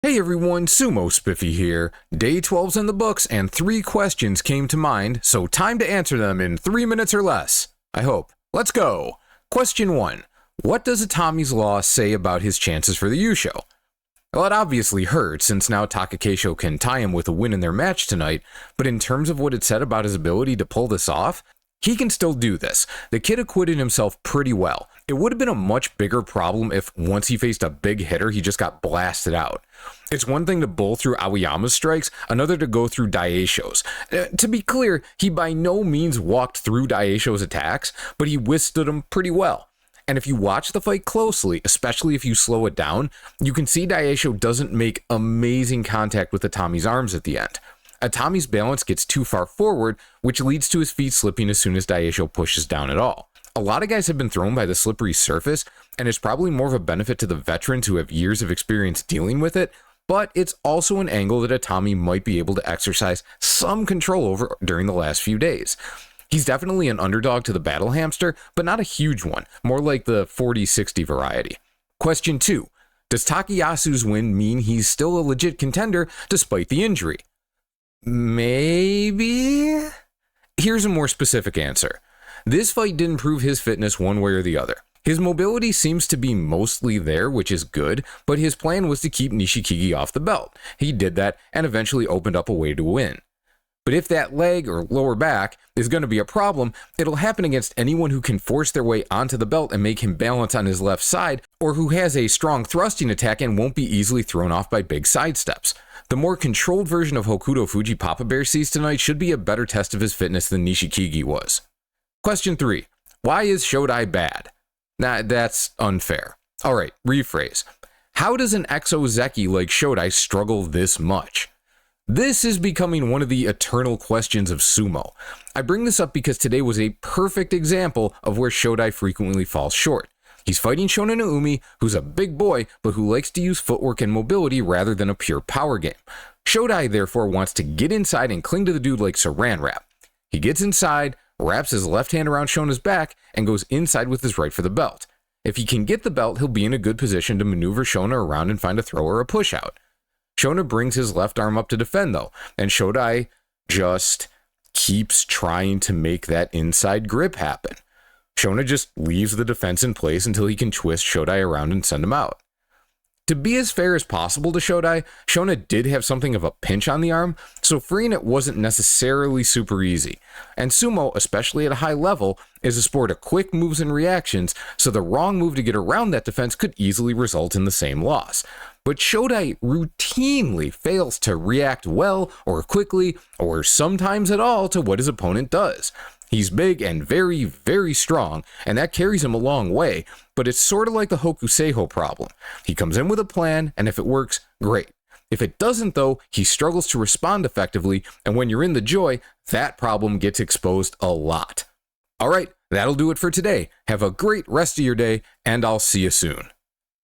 Hey everyone, Sumo Spiffy here. Day 12's in the books and 3 questions came to mind, so time to answer them in 3 minutes or less. I hope. Let's go. Question 1. What does Atami's law say about his chances for the Yusho? Well, it obviously hurts, since now Takakeisho can tie him with a win in their match tonight, but in terms of what it said about his ability to pull this off, he can still do this. The kid acquitted himself pretty well. It would have been a much bigger problem if, once he faced a big hitter, he just got blasted out. It's one thing to bowl through Aoyama's strikes, another to go through Daisho's. To be clear, he by no means walked through Daisho's attacks, but he withstood them pretty well. And if you watch the fight closely, especially if you slow it down, you can see Daisho doesn't make amazing contact with Atami's arms at the end. Atami's balance gets too far forward, which leads to his feet slipping as soon as Daisho pushes down at all. A lot of guys have been thrown by the slippery surface, and it's probably more of a benefit to the veterans who have years of experience dealing with it, but it's also an angle that Atami might be able to exercise some control over during the last few days. He's definitely an underdog to the battle hamster, but not a huge one, more like the 40-60 variety. Question 2. Does Takayasu's win mean he's still a legit contender despite the injury? Maybe? Here's a more specific answer. This fight didn't prove his fitness one way or the other. His mobility seems to be mostly there, which is good, but his plan was to keep Nishikigi off the belt. He did that and eventually opened up a way to win. But if that leg or lower back is going to be a problem, it'll happen against anyone who can force their way onto the belt and make him balance on his left side, or who has a strong thrusting attack and won't be easily thrown off by big sidesteps. The more controlled version of Hokuto Fuji Papa Bear sees tonight should be a better test of his fitness than Nishikigi was. Question 3. Why is Shodai bad? Nah, that's unfair. Alright, rephrase. How does an Exo-Zeki like Shodai struggle this much? This is becoming one of the eternal questions of sumo. I bring this up because today was a perfect example of where Shodai frequently falls short. He's fighting Shona Naomi, who's a big boy, but who likes to use footwork and mobility rather than a pure power game. Shodai therefore wants to get inside and cling to the dude like Saran wrap. He gets inside, wraps his left hand around Shona's back, and goes inside with his right for the belt. If he can get the belt, he'll be in a good position to maneuver Shona around and find a throw or a push out. Shona brings his left arm up to defend though, and Shodai just keeps trying to make that inside grip happen. Shona just leaves the defense in place until he can twist Shodai around and send him out. To be as fair as possible to Shodai, Shona did have something of a pinch on the arm, so freeing it wasn't necessarily super easy. And sumo, especially at a high level, is a sport of quick moves and reactions, so the wrong move to get around that defense could easily result in the same loss. But Shodai routinely fails to react well or quickly or sometimes at all to what his opponent does. He's big and very, very strong, and that carries him a long way, but it's sort of like the Hokuseiho problem. He comes in with a plan, and if it works, great. If it doesn't though, he struggles to respond effectively, and when you're in the joy, that problem gets exposed a lot. Alright, that'll do it for today. Have a great rest of your day, and I'll see you soon.